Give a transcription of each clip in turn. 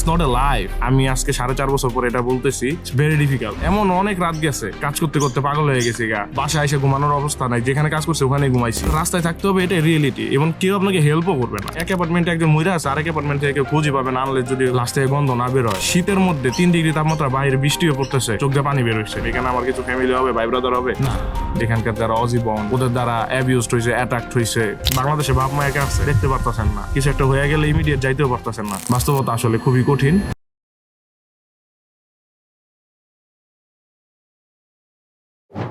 It's not a life. আমি আজকে 4.5 বছর পরে এটা বলতেছি, ভেরি ডিফিকাল্ট। এমন অনেক রাত গেছে, কাজ করতে করতে পাগল হয়ে গেছি গা, বাসায় এসে ঘুমানোর অবস্থা নাই, যেখানে কাজ করছে ওখানে ঘুমাইছি। রাস্তায় থাকতে হবে, এটা রিয়েলিটি, এবং কেউ আপনাকে হেল্পও করবে না। এক অ্যাপার্টমেন্টে একজন মহিলা আছে, আরেক অ্যাপার্টমেন্ট থেকে কেউ খুঁজে পাবে না, আনলে যদি লাশ থেকে গন্ধ না বের হয়। শীতের মধ্যে 3 ডিগ্রি তাপমাত্রা, বাইরে বৃষ্টিও পড়তেছে, চোখ দিয়ে পানি বের হচ্ছে। এখানে আমার কিছু ফ্যামিলি হবে, ভাই ব্রাদার হবে না, যেখানকার যারা অজীবন, ওদের দ্বারা অ্যাবিউজড হয়েছে, অ্যাটাকড হয়েছে। বাংলাদেশে বাপ মায়ের কাছে দেখতে পারতেছেন না, কিছু একটা হয়ে গেলে ইমিডিয়েট যাইতেও পারতেছেন না। বাস্তবতা আসলে খুবই কঠিন।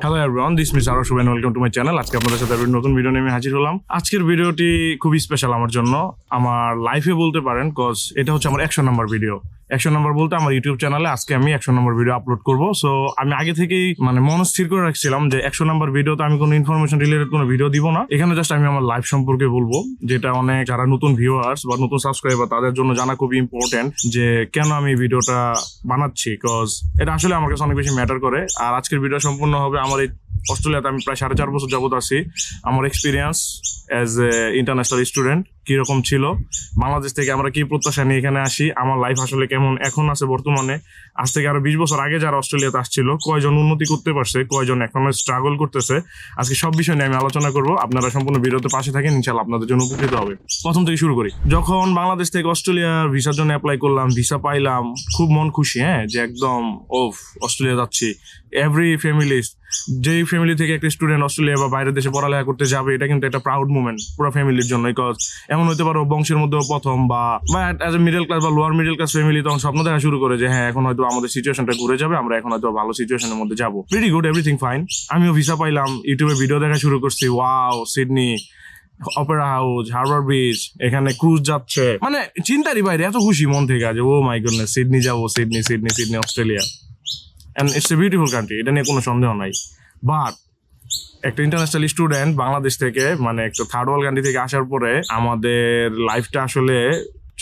Hello everyone, this miss Arsh Shuven, welcome to my channel. আজকে আপনাদের সাথে নতুন ভিডিও নিয়ে আমি হাজির হলাম। আজকের ভিডিওটি খুবই স্পেশাল আমার জন্য, আমার লাইফে বলতে পারেন, কজ এটা হচ্ছে আমার 100 নম্বর ভিডিও। 100 নম্বর বলতে আমার ইউটিউব চ্যানেলে আজকে আমি 100 নম্বর ভিডিও আপলোড করবো। সো আমি আগে থেকেই মনস্থির করে রাখছিলাম যে 100 নম্বর ভিডিওতে আমি কোনো ইনফরমেশন রিলেটেড কোনো ভিডিও দিব না। এখানে জাস্ট আমি আমার লাইফ সম্পর্কে বলবো, যেটা অনেক যারা নতুন ভিউয়ার্স বা নতুন সাবস্ক্রাইবার তাদের জন্য জানা খুবই ইম্পর্টেন্ট, যে কেন আমি ভিডিওটা বানাচ্ছি, কজ এটা আসলে আমার কাছে অনেক বেশি ম্যাটার করে। আর আজকের ভিডিও সম্পূর্ণ হবে আমার এই অস্ট্রেলিয়াতে আমি প্রায় 4.5 বছর যাবত আছি, আমার experience as a international student কিরকম ছিল, বাংলাদেশ থেকে আমরা কি প্রত্যাশা নিয়ে এখানে আসি, আমার লাইফ আসলে কেমন এখন আছে বর্তমানে, আজ থেকে আরো 20 বছর আগে যারা অস্ট্রেলিয়াতে আসছিল, কয়জন উন্নতি করতে পারছে, কয়জন এখনো স্ট্রাগল করতেছে, আজকে সব বিষয় নিয়ে আমি আলোচনা করবো। আপনারা সম্পূর্ণ ভিডিওতে পাশে থাকেন, ইনশাআল্লাহ আপনাদের জন্য উপকৃত হবে। প্রথম থেকে শুরু করি। যখন বাংলাদেশ থেকে অস্ট্রেলিয়ার ভিসার জন্য অ্যাপ্লাই করলাম, ভিসা পাইলাম, খুব মন খুশি, যে একদম অস্ট্রেলিয়া যাচ্ছি। এভরি ফ্যামিলি, যেই ফ্যামিলি থেকে একটা স্টুডেন্ট অস্ট্রেলিয়া বা বাইরের দেশে পড়ালেখা করতে যাবে, এটা কিন্তু একটা প্রাউড মুভমেন্ট পুরো ফ্যামিলির জন্য। বিকজ এমন হতে পারো বংশের মধ্যেও প্রথম, বা অ্যাজ এ মিডল ক্লাস বা লোয়ার মিডল ক্লাস ফ্যামিলি তখন স্বপ্ন দেখা শুরু করে যে হ্যাঁ, এখন হয়তো আমাদের সিচুয়েশনটা ঘুরে যাবে, আমরা এখন হয়তো ভালো সিচুয়েশনের মধ্যে যাবো। Pretty good, everything fine. আমিও ভিসা পাইলাম, ইউটিউবে ভিডিও দেখা শুরু করছি, wow, Sydney Opera house, Harbour beach, এখানে ক্রুজ যাচ্ছে, চিন্তারই বাইরে, এত খুশি মন থেকে আছে, ও মাই গডনেস, সিডনি যাবো, Sydney Sydney Sydney Australia. And it's a beautiful country, এটা নিয়ে কোনো সন্দেহ নাই। বাট একটা ইন্টারন্যাশনাল স্টুডেন্ট বাংলাদেশ থেকে, একটা থার্ড ওয়ার্ল্ড কান্ট্রি থেকে আসার পরে আমাদের লাইফটা আসলে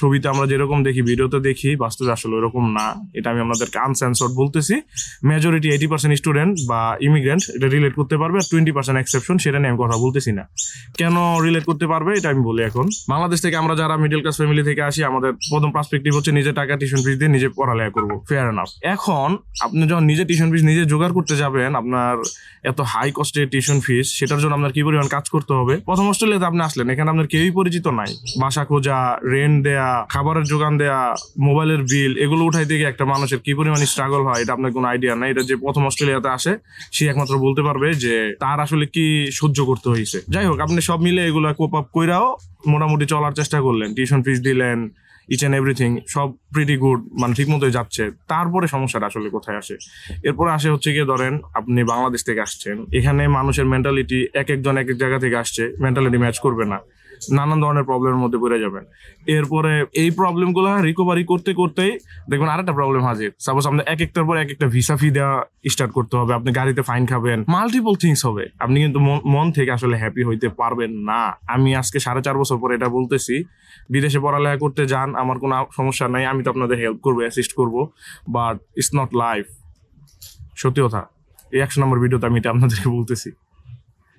ছবিতে আমরা যেরকম দেখি, ভিডিওতে দেখি, বাস্তবে আসলে ওরকম না। এটা আমি আপনাদেরকে আনসেন্সর্ড বলতেছি। মেজরিটি 80% স্টুডেন্ট বা ইমিগ্রেন্ট এটা রিলেট করতে পারবে, আর 20% এক্সেপশন, সেটা নিয়ে আমি কথা বলতেছি না। কেন রিলেট করতে পারবে এটা আমি বলি। এখন বাংলাদেশ থেকে আমরা যারা মিডল ক্লাস ফ্যামিলি থেকে আসি, আমাদের প্রথম পার্সপেক্টিভ হচ্ছে নিজে টাকা টিউশন ফিস দিয়ে নিজে পড়ালেখা করবো, ফেয়ার এনাফ। এখন আপনি যখন নিজে টিউশন ফিস নিজে জোগাড় করতে যাবেন, আপনার এত হাই কস্টের টিউশন ফিস, সেটার জন্য আপনার কি পরিমাণ কাজ করতে হবে। প্রথম অস্ট্রেলিয়াতে আপনি আসলেন, এখানে আপনার কেউই পরিচিত নাই, বাসা খোঁজা, রেন্ট দেয়া, খাবারের যোগান দেয়া, মোবাইলের বিল, এগুলো উঠাইতে গিয়ে একটা মানুষের কি পরিমাণ স্ট্রাগল হয়, এটা আপনার কোনো আইডিয়া নাই। এটা যে প্রথম অস্ট্রেলিয়াতে আসে, সে একমাত্র বলতে পারবে যে তার আসলে কি সহ্য করতে হয়েছে। যাই হোক, আপনি সব মিলে এগুলো কোপ আপ কইরাও মোটামুটি চলার চেষ্টা করলেন, টিউশন ফিস দিলেন, ইচ অ্যান্ড এভরিথিং সব প্রিটি গুড, ঠিক মতোই যাচ্ছে। তারপরে সমস্যাটা আসলে কোথায় আসে? এরপরে আসে হচ্ছে গিয়ে, ধরেন আপনি বাংলাদেশ থেকে আসছেন, এখানে মানুষের মেন্টালিটি, একজন এক এক জায়গা থেকে আসছে, মেন্টালিটি ম্যাচ করবে না, নানান ধরনের প্রবলেমের মধ্যে পড়ে যাবেন। এরপরে এই প্রবলেমগুলো রিকভারি করতে করতেই দেখবেন আরেকটা প্রবলেম হাজির। সাপোজ আপনার এক একটার পর এক একটা ভিসা ফি দেওয়া স্টার্ট করতে হবে, আপনি গাড়িতে ফাইন খাবেন, মাল্টিপল থিংস হবে। আপনি কিন্তু মন থেকে আসলে হ্যাপি হইতে পারবেন না। আমি আজকে 4.5 বছর পরে এটা বলতেছি, বিদেশে পড়ালেখা করতে যান, আমার কোনো সমস্যা নাই, আমি তো আপনাদের হেল্প করবো, অ্যাসিস্ট করবো, বাট ইটস নট লাইফ। সত্যি কথা, এই 100 নম্বর ভিডিওতে আমি এটা আপনাদেরকে বলতেছি,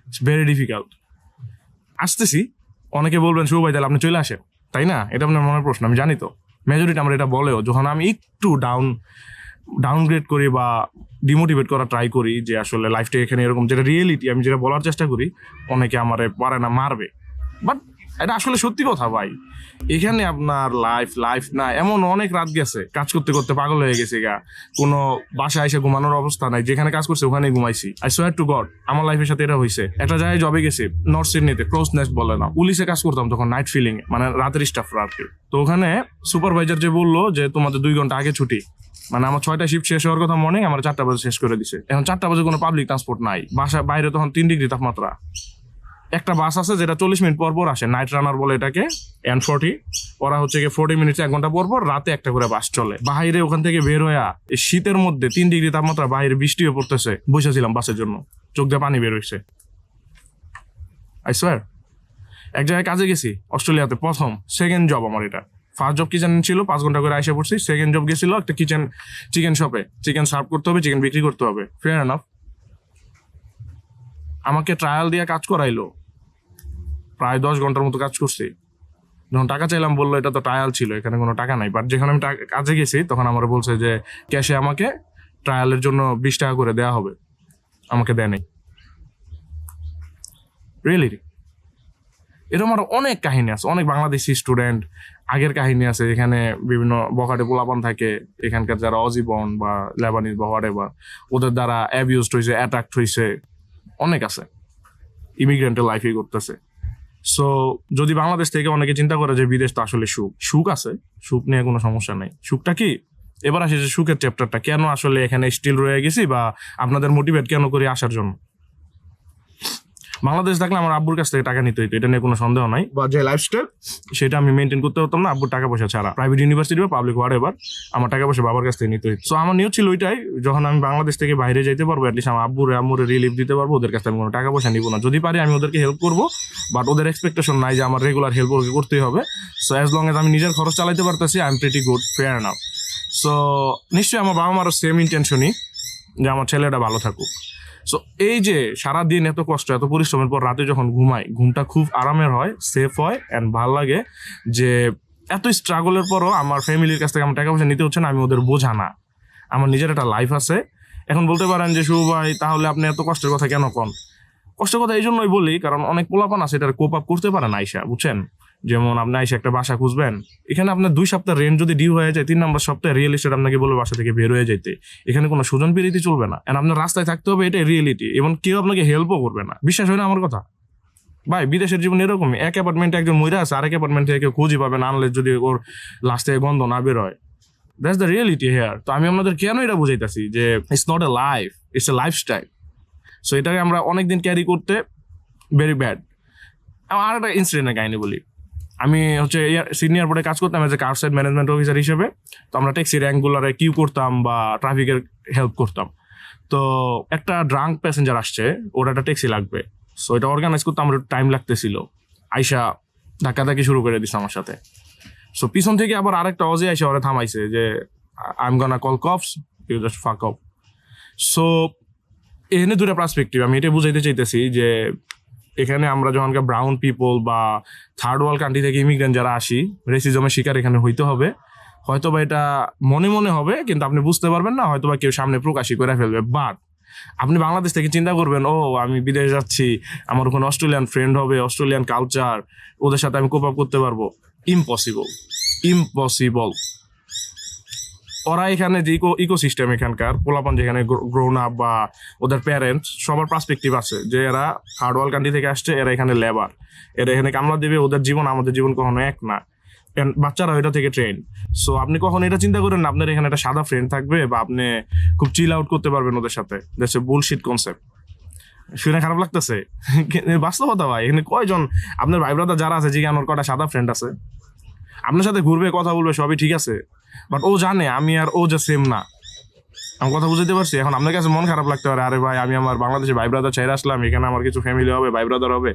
ইটস ভেরি ডিফিকাল্ট। আসতেছি, অনেকে বলবেন শুভ ভাই তাহলে আপনি চলে আসেন, তাই না? এটা আপনার মনের প্রশ্ন, আমি জানি। তো মেজরিটি আমরা এটা বলেও, যখন আমি একটু ডাউনগ্রেড করি বা ডিমোটিভেট করা ট্রাই করি, যে আসলে লাইফটা এখানে এরকম, যেটা রিয়েলিটি, আমি যেটা বলার চেষ্টা করি, অনেকে আমারে পারে না, মারবে। বাট এটা আসলে সত্যি কথা ভাই, এখানে আপনার লাইফ না, এমন অনেক রাত গেছে, কাজ করতে করতে পাগল হয়ে গেছে গা, কোনো বাসায় এসে ঘুমানোর অবস্থা নাই, যেখানে কাজ করছে ওখানেই ঘুমাইছি। আই সোয়ার টু গড, আমার লাইফের সাথে এটা হয়েছে। একটা জায়গায় জবে গেছি, নর্থ সিডনিতে, ক্রোস নেস্ট বলে না, পুলিশে কাজ করতাম তখন, নাইট ফিলিং, রাতের স্টাফ আর কি। তো ওখানে সুপারভাইজার যে বললো যে তোমাদের 2 ঘন্টা আগে ছুটি, আমার 6টা শিফট শেষ হওয়ার কথা মর্নিং, আমার 4টা বাজে শেষ করে দিছে। এখন 4টা বাজে কোনো পাবলিক ট্রান্সপোর্ট নাই, বাসা বাইরে তখন 3 ডিগ্রি তাপমাত্রা। একটা বাস আছে যেটা 40 মিনিট পর পর আসে, নাইট রানার বলে এটাকে, N40। ওরা হচ্ছে 40 মিনিট 1 ঘন্টা পর পর রাতে একটা করে বাস চলে। বাইরে ওখান থেকে বের হয়ে এই শীতের মধ্যে 3 ডিগ্রি তাপমাত্রা, বাইরে বৃষ্টিও পড়তেছে, বসেছিলাম বাসের জন্য, চোখ দিয়ে পানি বের হয়েছে। আই সোয়ার, এক জায়গায় কাজে গেছি অস্ট্রেলিয়াতে, প্রথম সেকেন্ড জব আমার এটা। ফার্স্ট জব কিচেন ছিল, 5 ঘন্টা করে আইসা পড়ছি। সেকেন্ড জব গেছিল একটা চিকেন শপে, চিকেন সার্ভ করতে হবে, চিকেন বিক্রি করতে হবে, ফেয়ার এনাফ। আমাকে ট্রায়াল দিয়ে কাজ করাইলো, প্রায় 10 ঘন্টার মতো কাজ করছি। যখন টাকা চাইলাম বললো এটা তো ট্রায়াল ছিল, এখানে কোনো টাকা নাই। বাট যখন আমি কাজে গেছি তখন আমার বলছে যে ক্যাশে আমাকে ট্রায়ালের জন্য 20 টাকা করে দেওয়া হবে, আমাকে দেয় নাই। রিয়েলি এরকম আরো অনেক কাহিনী আছে, অনেক বাংলাদেশি স্টুডেন্ট আগের কাহিনী আছে, এখানে বিভিন্ন বখাটে পোলাপান থাকে এখানকার যারা অজীবন বা লেবানিজ বা হোয়াটএভার, ওদের দ্বারা অ্যাবিউজড হয়েছে, অ্যাট্রাক্ট হয়েছে, অনেক আছে ইমিগ্রেন্টের লাইফে করতেছে। সো যদি বাংলাদেশ থেকে অনেকে চিন্তা করে যে বিদেশ তো আসলে সুখ আছে, সুখ নিয়ে কোনো সমস্যা নেই। সুখটা কি, এবার আসে যে সুখের চ্যাপ্টারটা, কেন আসলে এখানে স্টিল রয়ে গেছি বা আপনাদের মোটিভেট কেন করে আসার জন্য। বাংলাদেশ থাকলে আমার আব্বুর কাছ থেকে টাকা নিতে হইতো, এটা নিয়ে কোনো সন্দেহ নাই, বা যে লাইফস্টাইল সেটা আমি মেনটেন করতে হতাম না আব্বুর টাকা পয়সা ছাড়া, প্রাইভেট ইউনিভার্সিটি বা পাবলিক হোয়াটএভার, আমার টাকা পয়সা বাবার কাছ থেকে নিতে হইতো। সো আমার নিয়ত ছিল ওইটাই, যখন আমি বাংলাদেশ থেকে বাইরে যেতে পারবো অ্যাটলিস্ট আমার আম্মুরে রিলিফ দিতে পারবো, ওদের কাছ থেকে কোনো টাকা পয়সা নিবো না, যদি পারি আমি ওদেরকে হেল্প করবো, বাট ওদের এক্সপেকটেশন নাই যে আমার রেগুলার হেল্প ওকে করতেই হবে। সো অ্যাজ লং এজ আমি নিজের খরচ চালাইতে পারতেছি, I am pretty good, fair now. So নিশ্চয়ই আমার বাবা মারও সেম ইন্টেনশনই যে আমার ছেলেটা ভালো থাকুক। সো এই যে সারাদিন এত কষ্ট এত পরিশ্রমের পর রাতে যখন ঘুমাই, ঘুমটা খুব আরামের হয়, সেফ হয়, অ্যান্ড ভালো লাগে যে এত স্ট্রাগলের পরও আমার ফ্যামিলির কাছ থেকে আমার টাকা পয়সা নিতে হচ্ছে না, আমি ওদের বোঝা না, আমার নিজের একটা লাইফ আছে। এখন বলতে পারেন যে শুভ ভাই তাহলে আপনি এত কষ্টের কথা কেন কন? কষ্টের কথা এই জন্যই বলি কারণ অনেক পোলাপান আছে এটার কোপ আপ করতে পারে না আইসা, বুঝছেন? যেমন আপনি আইসা একটা বাসা খুঁজবেন, এখানে আপনার 2 সপ্তাহ রেন্ট যদি ডিউ হয়ে যায়, 3 নম্বর সপ্তাহে রিয়েল এস্টেট আপনাকে বলবে বাসা থেকে বের হয়ে যেতে, এখানে কোনো সুজন পিড়িতি চলবে না, এন্ড আপনার রাস্তায় থাকতে হবে, এটা রিয়েলিটি, এবং কেউ আপনাকে হেল্পও করবে না। বিশ্বাস হয় না আমার কথা ভাই? বিদেশের জীবন এরকমই, এক অ্যাপার্টমেন্টে একজন মহিলা আছে, আরেক অ্যাপার্টমেন্টে কেউ খুঁজে পাবে না, আনলে যদি ওর লাস্ট থেকে গন্ধ না বের হয়। That's the reality here. তো আমি আপনাদের কেন এটা বুঝাইতেছি যে it's not a life, it's a lifestyle. So এটাকে আমরা অনেকদিন ক্যারি করতে ভেরি ব্যাড। আর একটা ইনসিডেন্টের কাহিনী বলি। আমি হচ্ছে সিডনি এয়ারপোর্টে কাজ করতাম as a car side management officer হিসেবে। তো আমরা ট্যাক্সি র্যাঙ্কগুলারে কিউ করতাম বা ট্রাফিকের হেল্প করতাম। তো একটা ড্রাঙ্ক প্যাসেঞ্জার আসছে, ওর একটা ট্যাক্সি লাগবে। সো এটা অর্গানাইজ করতে আমার টাইম লাগতেছিল। আইসা ধাক্কাধাক্কি শুরু করে দিচ্ছে আমার সাথে। সো পিছন থেকে আবার আরেকটা অজে আইসা ওরা থামাইছে যে I am gonna call cops, you just fuck off. So এখানে দুটো পার্সপেক্টিভ, আমি এটা বুঝাইতে চাইতেছি যে এখানে আমরা যখন ব্রাউন পিপল বা থার্ড ওয়ার্ল্ড কান্ট্রি থেকে ইমিগ্রেন্ট যারা আসি, রেসিজমের শিকার এখানে হইতে হবে। হয়তো বা এটা মনে মনে হবে, কিন্তু আপনি বুঝতে পারবেন না, হয়তো বা কেউ সামনে প্রকাশই করে ফেলবে। বাট আপনি বাংলাদেশ থেকে চিন্তা করবেন, ও আমি বিদেশ যাচ্ছি, আমার ওখানে অস্ট্রেলিয়ান ফ্রেন্ড হবে, অস্ট্রেলিয়ান কালচার, ওদের সাথে আমি কোপ আপ করতে পারবো। Impossible, impossible. ওরা এখানে যে ইকোসিস্টেম, এখানকার পোলাপান যেখানে গ্রোন আপ বা ওদের প্যারেন্টস, সবার পার্সপেক্টিভ আছে যে এরা থার্ড ওয়ার্ল্ড কান্ট্রি থেকে আসছে, এরা এখানে লেবার, এরা এখানে কামলা দেবে, ওদের জীবন আমাদের জীবন কখনো এক না। বাচ্চারা এটা থেকে ট্রেন। সো আপনি কখনো এটা চিন্তা করেন না আপনার এখানে একটা সাদা ফ্রেন্ড থাকবে বা আপনি খুব চিল আউট করতে পারবেন ওদের সাথে। That's a bullshit concept. শুনে খারাপ লাগতেছে, বাস্তবতা ভাই। এখানে কয়জন আপনার ভাই ব্রাদার যারা আছে, জিজ্ঞান ওর কটা সাদা ফ্রেন্ড আছে, আপনার সাথে ঘুরবে, কথা বলবে, সবই ঠিক আছে, বাট ও জানে আমি আর ও যে সেম না। আমি কথা বুঝতে পারছি। এখন আপনার কাছে মন খারাপ লাগতে পারে, আরে ভাই আমি আমার বাংলাদেশে ভাই ব্রাদার ছেড়ে আসলাম, এখানে আমার কিছু ফ্যামিলি হবে, ভাই ব্রাদার হবে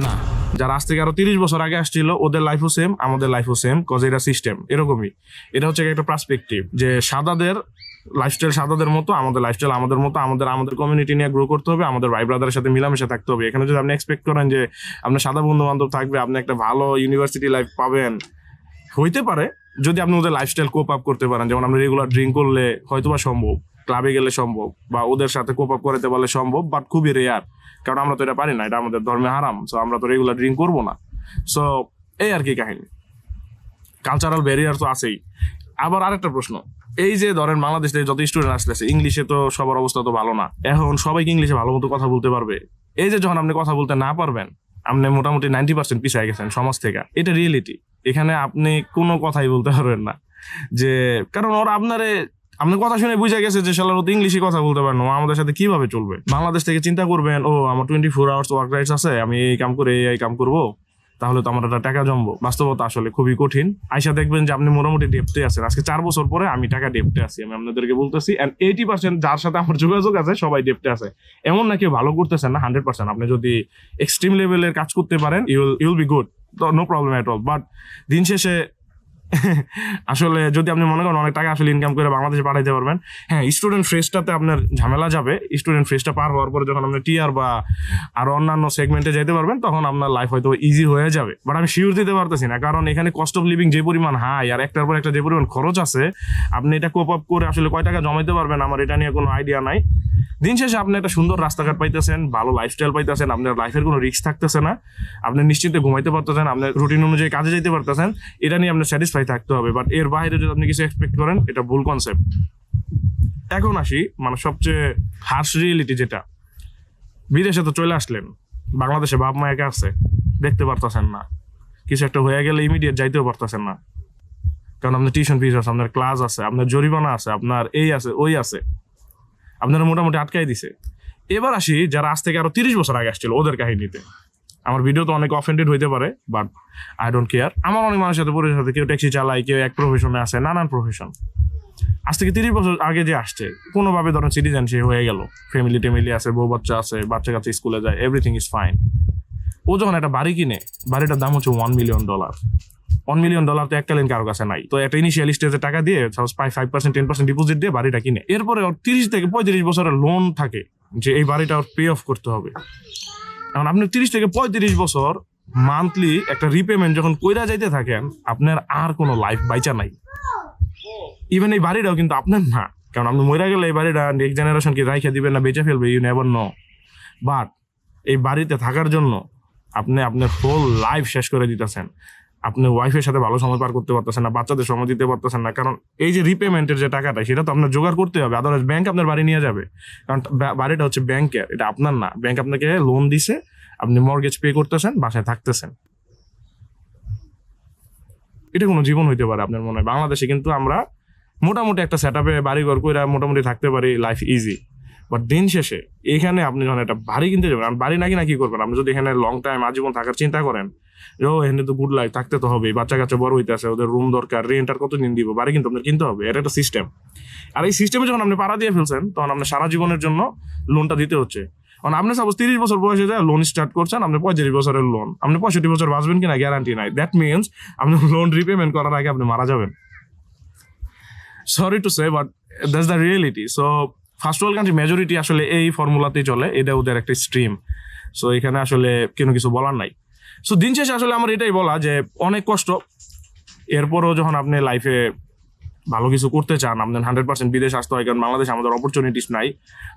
না। যারা আজ থেকে আরো 30 বছর আগে আসছিল, ওদের লাইফও সেম, আমাদের লাইফও সেম, কজ এটা সিস্টেম এরকমই। এটা হচ্ছে একটা পার্সপেক্টিভ যে সাদাদের লাইফস্টাইল সাদাদের মতো, আমাদের লাইফস্টাইল আমাদের মতো, আমাদের কমিউনিটি নিয়ে গ্রো করতে হবে, আমাদের ভাই ব্রাদারের সাথে মিলামেশা থাকতে হবে। এখানে যদি আপনি এক্সপেক্ট করেন যে আপনার সাদা বন্ধু বান্ধব থাকবে, আপনি একটা ভালো ইউনিভার্সিটি লাইফ পাবেন, হইতে পারে যদি আপনি ওদের লাইফস্টাইল কোপ আপ করতে পারেন। যেমন আমরা রেগুলার ড্রিঙ্ক করলে হয়তোবা সম্ভব, ক্লাবে গেলে সম্ভব, বা ওদের সাথে কোপ আপ করতে পারলে সম্ভব, বাট খুবই রেয়ার, কারণ আমরা তো এটা পারি না, এটা আমাদের ধর্মে হারাম। সো আমরা তো রেগুলার ড্রিঙ্ক করবো না। সো এই আর কি কাহিনী। কালচারাল ব্যারিয়ার তো আছেই। আবার আরেকটা প্রশ্ন, এই যে ধরেন বাংলাদেশ থেকে যত স্টুডেন্ট আসতেছে, ইংলিশে তো সবার অবস্থা তো ভালো না, এখন সবাইকে ইংলিশে ভালো মতো কথা বলতে পারবে? এই যে যখন আপনি কথা বলতে না পারবেন, আপনি মোটামুটি 90% পিছিয়ে গেছেন সমাজ থেকে। এটা রিয়েলিটি। এখানে আপনি কোনো কথাই বলতে পারবেন না, যে কারণ ওরা আপনার কথা শুনে বুঝে গেছে যে শালার ও তো ইংলিশে কথা বলতে পারে না, আমাদের সাথে কিভাবে চলবে। বাংলাদেশ থেকে চিন্তা করবেন, ও আমার 24 আওয়ার্স ওয়ার্ক রাইটস আছে, আমি এই কাম করে এই কাম করবো, তাহলে তো আমার একটা টাকা জমবো। বাস্তবতা আসলে খুবই কঠিন। আইসা দেখবেন যে আপনি মোটামুটি ডেপ্টে আছেন। আজকে 4 বছর পরে আমি টাকা ডেপ্টে আছি, আমি আপনাদেরকে বলতেছি। এন্ড 80% যার সাথে আমার যোগাযোগ আছে সবাই ডেপ্টে আছে। এমন না কেউ ভালো করতেছেন না, 100%। আপনি যদি এক্সট্রিম লেভেলের কাজ করতে পারেন, you'll be good, no problem at all. But দিন শেষে আসলে যদি আপনি মনে করেন অনেক টাকা আসলে ইনকাম করে বাংলাদেশে পাঠাইতে পারবেন, হ্যাঁ স্টুডেন্ট ফ্রেশটাতে আপনার ঝামেলা যাবে। স্টুডেন্ট ফ্রেশটা পার হওয়ার পরে যখন আপনি টিআর বা আরো অন্যান্য সেগমেন্টে যেতে পারবেন তখন আপনার লাইফ হয়তো ইজি হয়ে যাবে। বাট আমি শিওর দিতে পারতেছি না, কারণ এখানে কস্ট অফ লিভিং যে পরিমাণ হাই আর একটার পর একটা যে পরিমাণ খরচ আছে, আপনি এটা কোপ আপ করে আসলে কয় টাকা জমাইতে পারবেন আমার এটা নিয়ে কোনো আইডিয়া নাই। দিন শেষে আপনি একটা সুন্দর রাস্তাঘাট পাইতেছেন, ভালো লাইফস্টাইল পাইতেছেন, আপনার লাইফের কোনো রিস্ক থাকতেছে না, আপনি নিশ্চিন্তে ঘুমাইতে পারতেছেন, আপনার রুটিন অনুযায়ী কাজে যেতে পারতেছেন, এটা নিয়ে আপনার স্যাটিসফাই থাকতে হবে। বাট এর বাইরে যদি আপনি কিছু এক্সপেক্ট করেন এটা ভুল কনসেপ্ট। এখন আসি মানে সবচেয়ে হার্শ রিয়েলিটি যেটা, বিদেশে তো চলে আসলেন, বাংলাদেশে বাপ মা একা আছে, দেখতে পারতেছেন না, কিছু একটা হয়ে গেলে ইমিডিয়েট যাইতেও পারতেছেন না, কারণ আপনার টিউশন ফিস আছে, আপনার ক্লাস আছে, আপনার জরিমানা আছে, আপনার এই আছে ওই আছে, আপনারা মোটামুটি আটকাই দিছে। এবার আসি যারা আজ থেকে আরো 30 বছর আগে আসছিল ওদের কাহিনীতে। আমার ভিডিও তো অনেক অফেন্ডেড হইতে পারে, বাট আই ডোন্ট কেয়ার। আমার অনেক মানুষের সাথে পরিচয় সাথে, কেউ ট্যাক্সি চালায়, কেউ এক প্রফেশনে আছে, নানান প্রফেশন। আজ থেকে 30 বছর আগে যে আসছে, কোনোভাবে ধরেন সিটিজেন সে হয়ে গেল, ফ্যামিলি টেমিলি আছে, বউ বাচ্চা আছে, বাচ্চা কাচ্চা স্কুলে যায়, এভরিথিং ইজ ফাইন। ও যখন একটা বাড়ি কিনে, বাড়িটার দাম হচ্ছে $1 মিলিয়ন। $1 মিলিয়ন তো এককালীন কারো কাছে নাই। তো একটা ইনিশিয়াল স্টেজে টাকা দিয়ে 5%, 10% ডিপোজিট দিয়ে বাড়িটা কিনে, এরপরে ওর 30 থেকে 35 বছরের লোন থাকে যে এই বাড়িটা ওর পে অফ করতে হবে। এখন আপনি 30 থেকে 35 বছর মান্থলি একটা রিপেমেন্ট যখন কইরা যাইতে থাকেন, আপনার আর কোনো লাইফ বাইচা নাই। ইভেন এই বাড়িটাও কিন্তু আপনার না, কারণ আপনি মরে গেলে এই বাড়িটা নেক্সট জেনারেশনকে রাইখা দিবেন না বেঁচে ফেলবে, ইউ নেভার নো। বাট এই বাড়িতে থাকার জন্য আপনি আপনার হোল লাইফ শেষ করে দিতেছেন। আপনি ওয়াইফের সাথে ভালো সময় পার করতে পারতেছেন না, বাচ্চাদের সময় দিতে পারতেছেন না, কারণ এই যে রিপেমেন্টের যে টাকাটা সেটা তো আপনার জোগাড় করতে হবে, আদারওয়াইজ ব্যাংক আপনার বাড়ি নিয়ে যাবে। কারণ বাড়িটা হচ্ছে ব্যাংকের, এটা আপনার না। ব্যাংক আপনাকে লোন দিছে, আপনি মর্গেজ পে করতেছেন, বাসায় থাকতেছেন। এটা কোনো জীবন হইতে পারে আপনার মনে হয়? বাংলাদেশে কিন্তু আমরা মোটামুটি একটা সেট আপে বাড়িঘর কইরা মোটামুটি থাকতে পারি, লাইফ ইজি। বাট দিন শেষে এখানে আপনি যখন একটা বাড়ি কিনতে যাবেন, বাড়ি নাকি না কি করবেন, আপনি যদি এখানে লং টাইম আজীবন থাকার চিন্তা করেন, এখানে তো গুড লাইফ, থাকতে তো হবে, বাচ্চা কাচ্চা বড় হইতে আছে, ওদের রুম দরকার, রেন্ট আর কতদিন দিব, বাড়ি কিন্তু আপনার কিনতে হবে, এটা একটা সিস্টেম। আর এই সিস্টেমে যখন আপনি পাড়া দিয়ে ফেলছেন, তখন আপনার সারা জীবনের জন্য লোনটা দিতে হচ্ছে। কারণ আপনি সাপোজ 30 বছর বয়সে যায় লোন স্টার্ট করছেন, আপনি 35 বছরের লোন, আপনি 65 বছর বাঁচবেন কিনা গ্যারান্টি নাই। দ্যাট মিনস আপনি লোন রিপেমেন্ট করার আগে আপনি মারা যাবেন। Sorry to say, but that's the reality. So first world country majority আসলে এই ফর্মুলাতেই চলে, এটা ওদের একটা স্ট্রিম। সো এখানে আসলে কোনো কিছু বলার নাই। সো দিন শেষে আসলে আমার এটাই বলা যে অনেক কষ্ট, এরপরও যখন আপনি লাইফে ভালো কিছু করতে চান, আপনার 100% বিদেশ আসতে হয়, কারণ বাংলাদেশে আমাদের অপরচুনিটিস নাই।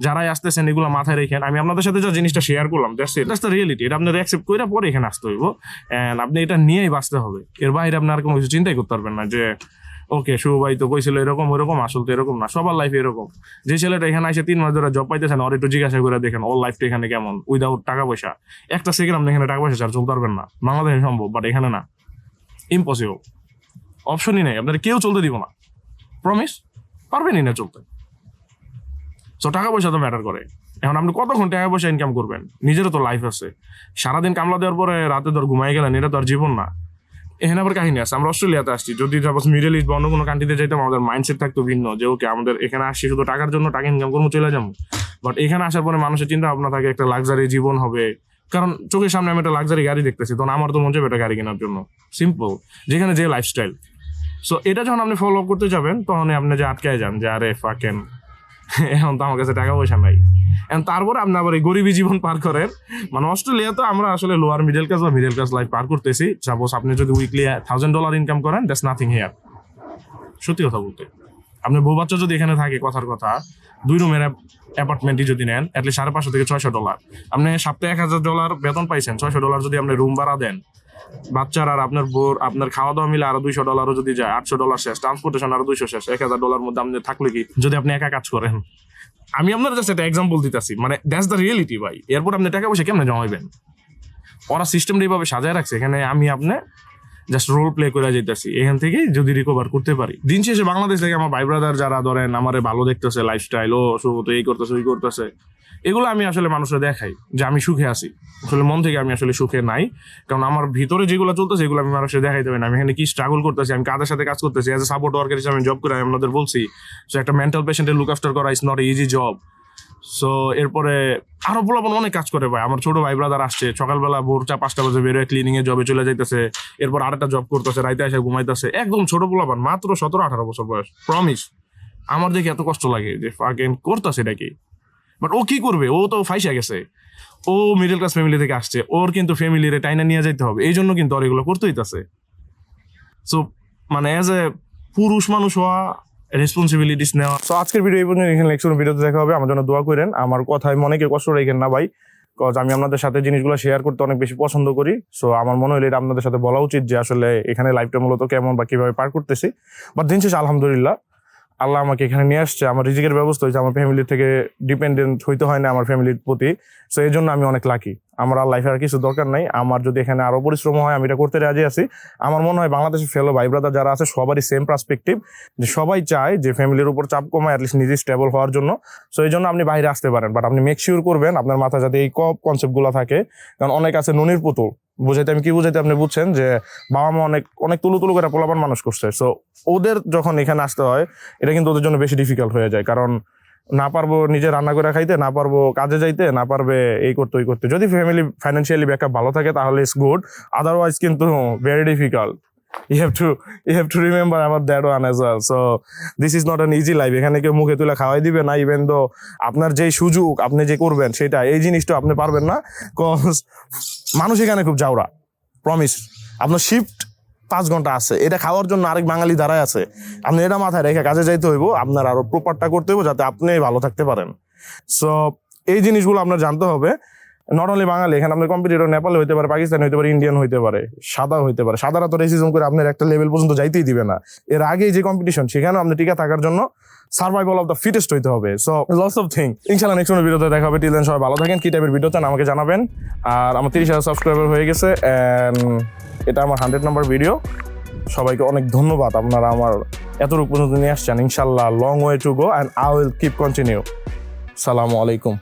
যারাই আসতেছেন এগুলো মাথায় রেখেন। আমি আপনাদের সাথে যে জিনিসটা শেয়ার করলাম, দ্যাটস দ্য রিয়েলিটি। এটা আপনার অ্যাকসেপ্ট করে পরে এখানে আসতে হইব, অ্যান্ড আপনি এটা নিয়েই বাঁচতে হবে। এর বাইরে আপনি আর কোনো কিছু চিন্তাই করতে পারবেন না যে ওকে শুভ ভাই তো কইছিল এরকম ওইরকম, আসল তো এরকম না। সবার লাইফে এরকম। যে ছেলেটা এখানে এসে 3 মাস ধরে জব পাইতেছেন, ওর একটু জিজ্ঞাসা করে দেখেন ওর লাইফটা এখানে কেমন, উইদাউট টাকা পয়সা। একটা সেকেন্ড আপনি এখানে টাকা পয়সা ছাড়া চলতে পারবেন না। বাংলাদেশে সম্ভব, বাট এখানে না, ইম্পসিবল। অপশনই নেই, আপনাদের কেউ চলতে দিব না, প্রমিস পারবেনই না চলতে। সো টাকা পয়সা তো ম্যাটার করে। এখন আপনি কতক্ষণ টাকা পয়সা ইনকাম করবেন? নিজেরও তো লাইফ আছে। সারাদিন কামলা দেওয়ার পরে রাতে ধর ঘুমাই গেলেন, এটা তো আর জীবন না। এখানে আবার কাহিনী আছে। আমরা অস্ট্রেলিয়াতে আসছি, যদি সাপোজ মিডল ইস্ট বা অন্য কোনো কান্ট্রিতে যাইতাম, আমাদের মাইন্ডসেট থাকতো ভিন্ন, যে ওকে আমাদের এখানে আসছি শুধু টাকার জন্য, টাকা ইনকাম করবো, চলে যাবো। বাট এখানে আসার পরে মানুষের চিন্তা ভাবনা থাকে একটা লাক্সারি জীবন হবে, কারণ চোখের সামনে আমি একটা লাক্সারি গাড়ি দেখতেছি, তখন আমার তো মন চাইবে একটা গাড়ি কেনার জন্য। সিম্পল, যেখানে যে লাইফস্টাইল। সো এটা যখন আপনি ফলো আপ করতে যাবেন, তখন আপনি যে আটকায় যান যে আরে ফাকেন, এখন তো আমার কাছে টাকা পয়সা নাই। এখন তারপরে আপনি আবার এই গরিবী জীবন পার করেন। মানে অস্ট্রেলিয়াতে আমরা আসলে লোয়ার মিডল ক্লাস বা মিডল ক্লাস লাইফ পার করতেছি। সাপোজ আপনি যদি উইকলি $1000 ইনকাম করেন, দ্যাটস নাথিং হিয়ার। সত্যি কথা বলতে, আপনার বউ বাচ্চা যদি এখানে থাকে, কথার কথা 2 রুমের অ্যাপার্টমেন্টই যদি নেন, অ্যাটলিস্ট $550 থেকে $600। আপনি সপ্তাহে $1000 বেতন পাইছেন, $600 যদি আপনি রুম ভাড়া দেন, বাচ্চার আর আপনার বোর আপনার খাওয়া দাওয়া মিলে আরো $200 যদি যায়, $800 শেষ, ট্রান্সপোর্টেশন আরো 200 শেষ, $1000 মধ্যে আপনি থাকলে কি, যদি আপনি একা কাজ করেন। আমি আপনার জাস্ট একটা এক্সাম্পল দিতেছি, মানে দ্যাটস দ্য রিয়েলিটি ভাই। এরপর আপনি টাকা পয়সা কেমনে জমাইবেন? ওরা সিস্টেমটা এইভাবে সাজায় রাখছে, এখানে আমি আপনি জাস্ট রোল প্লে করে যেতেছি, এখান থেকে যদি রিকভার করতে পারি। দিন শেষে বাংলাদেশ থেকে আমার ভাই ব্রাদার যারা ধরেন আমারে ভালো দেখতেছে, লাইফস্টাইল, ও শুভ তো এই করতেছে ওই করতেছে, এগুলো আমি আসলে মানুষের দেখাই যে আমি সুখে আছি। আসলে মন থেকে আমি আসলে সুখে নাই, কারণ আমার ভিতরে যেগুলো চলতেছে এগুলো আমি মানুষের দেখাইতে পারি না। আমি এখানে কি স্ট্রাগল করতেছি, আমি কাদের সাথে কাজ করতেছি, অ্যাজ এ সাপোর্ট ওয়ার্কার হিসেবে আমি জব করে, আমি আপনাদের বলছি। সো একটা মেন্টাল পেশেন্টের লুক আফটার করা is not easy job. So এরপরে আরো পোলাপান অনেক কাজ করে ভাই। আমার ছোট ভাই ব্রাদার আসছে, সকালবেলা ভোর 4-5টা বাজে বেরোয় ক্লিনিং এ জবে চলে যাইতেছে, এরপর আরেকটা জব করতেছে, রাইতে এসে ঘুমাইতেছে। একদম ছোট পোলাপান, মাত্র 17-18 বছর বয়স। প্রমিস আমার দেখে এত কষ্ট লাগে যে ফাকেন করতেছে এটা কি। বাট ও কি করবে, ও তো ফাইসা গেছে, ও মিডল ক্লাস ফ্যামিলি থেকে আসছে, ওর কিন্তু ফ্যামিলিরে টাইনা নিয়ে যাইতে হবে, এই জন্য কিন্তু ওর এগুলো করতে হইতাছে। সো মানে অ্যাজ এ পুরুষ মানুষ হওয়া, রেসপন্সিবিলিটিস নেওয়া। সো আজকের ভিডিও এই পর্যন্ত, এখানে নেক্সট ভিডিওতে দেখা হবে। আমার জন্য দোয়া করেন, আমার কথায় মনে কেউ কষ্ট রেখেন না ভাই, কজ আমি আপনাদের সাথে জিনিসগুলো শেয়ার করতে অনেক বেশি পছন্দ করি। সো আমার মনে হলো এটা আপনাদের সাথে বলা উচিত যে আসলে এখানে লাইফটা মূলত কেমন বা কিভাবে পার করতেছি। বাট দিন শেষে আলহামদুলিল্লাহ আল্লাহ আমাকে এখানে নিয়ে আসছে, আমার রিজিকের ব্যবস্থা হয়েছে, আমার ফ্যামিলির থেকে ডিপেন্ডেন্ট হইতে হয় না আমার ফ্যামিলির প্রতি। সো এই জন্য আমি অনেক লাকি। আমার আর লাইফে আর কিছু দরকার নাই। আমার যদি এখানে আরো পরিশ্রম হয় আমি এটা করতে রাজি আছি। আমার মনে হয় বাংলাদেশের ফেলো ভাই ব্রাদার যারা আছে সবারই সেম পার্সপেক্টিভ, যে সবাই চায় যে ফ্যামিলির উপর চাপ কমায় অ্যাটলিস্ট নিজে স্টেবল হওয়ার জন্য। সো এই জন্য আপনি বাইরে আসতে পারেন, বাট আপনি মেক শিওর করবেন আপনার মাথা যাতে এই কনসেপ্টগুলো থাকে। কারণ অনেক আছে নুনির পুতুল, বুঝাইতে আমি কি বুঝাইতে আপনি বুঝছেন, যে বাবা মা অনেক অনেক তুলু তুলু করে পোলাপান মানুষ করছে। সো ওদের যখন এখানে আসতে হয় এটা কিন্তু ওদের জন্য বেশি ডিফিকাল্ট হয়ে যায়, কারণ না পারবো নিজে রান্না করে খাইতে, না পারবো কাজে যাইতে, না পারবে এই করতে ওই করতে। যদি ফ্যামিলি ফাইন্যান্সিয়ালি ব্যাকআপ ভালো থাকে তাহলে ইটস গুড, আদারওয়াইজ কিন্তু very difficult. You have to remember about that one as well. So this is not an easy life. এখানে কেউ মুখে তুলে খাওয়াই দিবে না, ইভেন দো আপনার যেই সুযোগ আপনি যে করবেন সেটা, এই জিনিসটা আপনি পারবেন না, কজ মানুষ এখানে খুব জাউরা। প্রমিস, আপনার শিফট 5 ঘন্টা আছে, এটা খাওয়ার জন্য আরেক বাঙালি দাঁড়ায় আছে। আপনি এটা মাথায় রেখে কাজে যাইতে হইব, আপনার আরো প্রপারটা করতে হইব যাতে আপনি ভালো থাকতে পারেন। সো এই জিনিসগুলো আপনার জানতে হবে। নট অনলি বাঙালি, এখানে আপনার কম্পিটিটর নেপালে হইতে পারে, পাকিস্তান হইতে পারে, ইন্ডিয়ান হইতে পারে, সাদা হইতে পারে। সাদারা তো রেসিজম করে আপনার একটা লেভেল পর্যন্ত যাইতেই দিবে না। এর আগে যে কম্পিটিশন, সেখানেও আপনি টিকে থাকার জন্য সার্ভাইভাল অফ দ্য ফিটেস্ট হইতে হবে। So lots of thing. ইনশাআল্লাহ নেক্সট কোনো ভিডিওতে দেখা হবে। টিল দেন সবাই ভালো থাকেন। কি টাইপের ভিডিও চান আমাকে জানাবেন। আর আমার 30,000 সাবস্ক্রাইবার হয়ে গেছে, অ্যান্ড এটা আমার 100 নম্বর ভিডিও। সবাইকে অনেক ধন্যবাদ, আপনারা আমার এতটুকু পর্যন্ত নিয়ে আসছেন। ইনশাআল্লাহ long way to go, and I will keep continue. সালামু আলাইকুম।